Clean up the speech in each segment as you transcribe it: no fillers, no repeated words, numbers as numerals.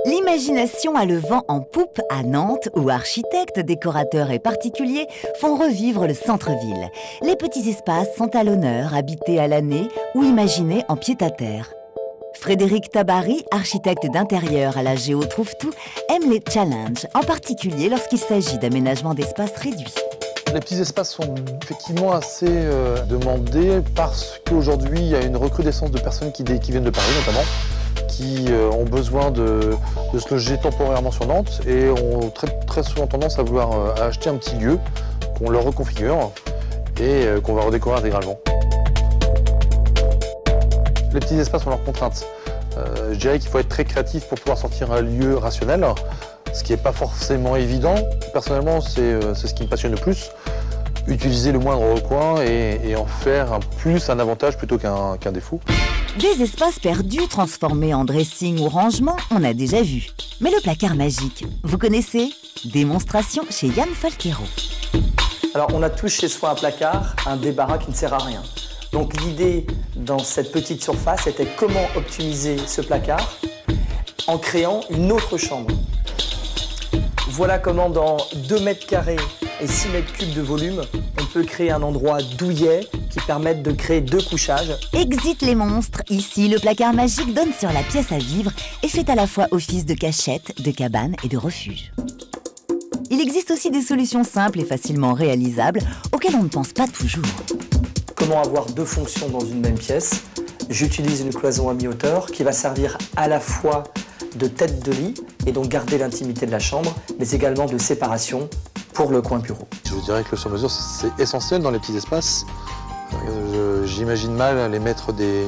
L'imagination a le vent en poupe à Nantes, où architectes, décorateurs et particuliers font revivre le centre-ville. Les petits espaces sont à l'honneur, habités à l'année ou imaginés en pied-à-terre. Frédéric Tabary, architecte d'intérieur à la Géo Trouve-Tout, aime les challenges, en particulier lorsqu'il s'agit d'aménagement d'espaces réduits. Les petits espaces sont effectivement assez demandés parce qu'aujourd'hui, il y a une recrudescence de personnes qui viennent de Paris notamment, qui ont besoin de se loger temporairement sur Nantes et ont très souvent tendance à vouloir acheter un petit lieu qu'on leur reconfigure et qu'on va redécorer intégralement. Les petits espaces ont leurs contraintes. Je dirais qu'il faut être très créatif pour pouvoir sortir un lieu rationnel, ce qui n'est pas forcément évident. Personnellement, c'est ce qui me passionne le plus. Utiliser le moindre recoin et en faire un avantage plutôt qu'un défaut. Des espaces perdus transformés en dressing ou rangement, on a déjà vu. Mais le placard magique, vous connaissez? Démonstration chez Yann Falquero. Alors on a tous chez soi un placard, un débarras qui ne sert à rien. Donc l'idée dans cette petite surface était comment optimiser ce placard en créant une autre chambre. Voilà comment dans 2 mètres carrés et 6 mètres cubes de volume, on peut créer un endroit douillet qui permette de créer 2 couchages. Exit les monstres. Ici, le placard magique donne sur la pièce à vivre et fait à la fois office de cachette, de cabane et de refuge. Il existe aussi des solutions simples et facilement réalisables auxquelles on ne pense pas toujours. Comment avoir 2 fonctions dans une même pièce? J'utilise une cloison à mi-hauteur qui va servir à la fois de tête de lit et donc garder l'intimité de la chambre, mais également de séparation pour le coin bureau. Je dirais que le sur-mesure, c'est essentiel dans les petits espaces. J'imagine mal aller mettre des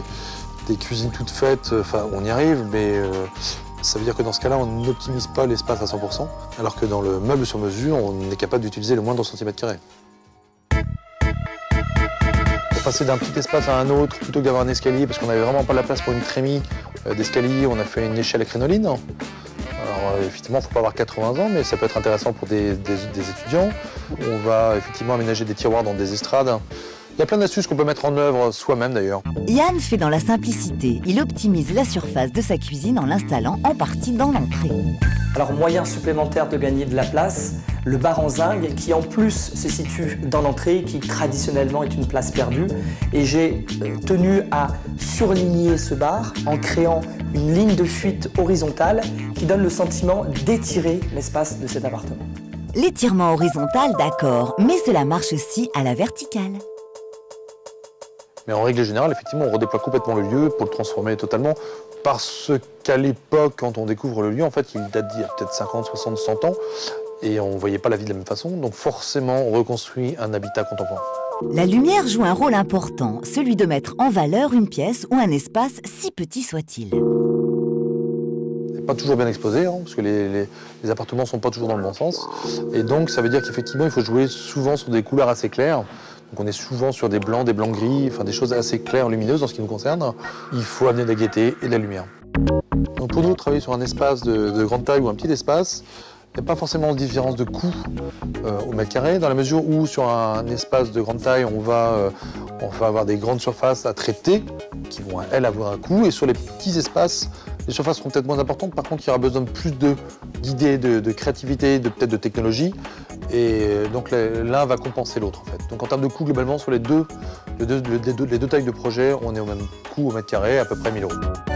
cuisines toutes faites, enfin on y arrive, mais ça veut dire que dans ce cas-là, on n'optimise pas l'espace à 100%, alors que dans le meuble sur mesure, on est capable d'utiliser le moindre centimètre carré. Pour passer d'un petit espace à un autre, plutôt que d'avoir un escalier, parce qu'on n'avait vraiment pas la place pour une trémie d'escalier, on a fait une échelle à crénoline. Alors effectivement, il ne faut pas avoir 80 ans, mais ça peut être intéressant pour des étudiants. On va effectivement aménager des tiroirs dans des estrades. Il y a plein d'astuces qu'on peut mettre en œuvre soi-même d'ailleurs. Yann fait dans la simplicité. Il optimise la surface de sa cuisine en l'installant en partie dans l'entrée. Alors moyen supplémentaire de gagner de la place, le bar en zinc qui en plus se situe dans l'entrée, qui traditionnellement est une place perdue. Et j'ai tenu à surligner ce bar en créant une ligne de fuite horizontale qui donne le sentiment d'étirer l'espace de cet appartement. L'étirement horizontal, d'accord, mais cela marche aussi à la verticale. Mais en règle générale, effectivement, on redéploie complètement le lieu pour le transformer totalement. Parce qu'à l'époque, quand on découvre le lieu, en fait, il date d'il y a peut-être 50, 60, 100 ans. Et on ne voyait pas la vie de la même façon. Donc forcément, on reconstruit un habitat contemporain. La lumière joue un rôle important, celui de mettre en valeur une pièce ou un espace, si petit soit-il. C'est pas toujours bien exposé, hein, parce que les appartements ne sont pas toujours dans le bon sens. Et donc, ça veut dire qu'effectivement, il faut jouer souvent sur des couleurs assez claires. Donc on est souvent sur des blancs gris, enfin des choses assez claires, lumineuses en ce qui nous concerne. Il faut amener de la gaieté et de la lumière. Donc pour nous, travailler sur un espace de grande taille ou un petit espace, il n'y a pas forcément de différence de coût au mètre carré, dans la mesure où sur un espace de grande taille, on va avoir des grandes surfaces à traiter, qui vont, elles, avoir un coût, et sur les petits espaces, les surfaces seront peut-être moins importantes, par contre, il y aura besoin de plus d'idées, de créativité, peut-être de technologie, et donc l'un va compenser l'autre, en fait. Donc en termes de coût, globalement, sur les deux tailles de projet, on est au même coût au mètre carré, à peu près 1 000 €.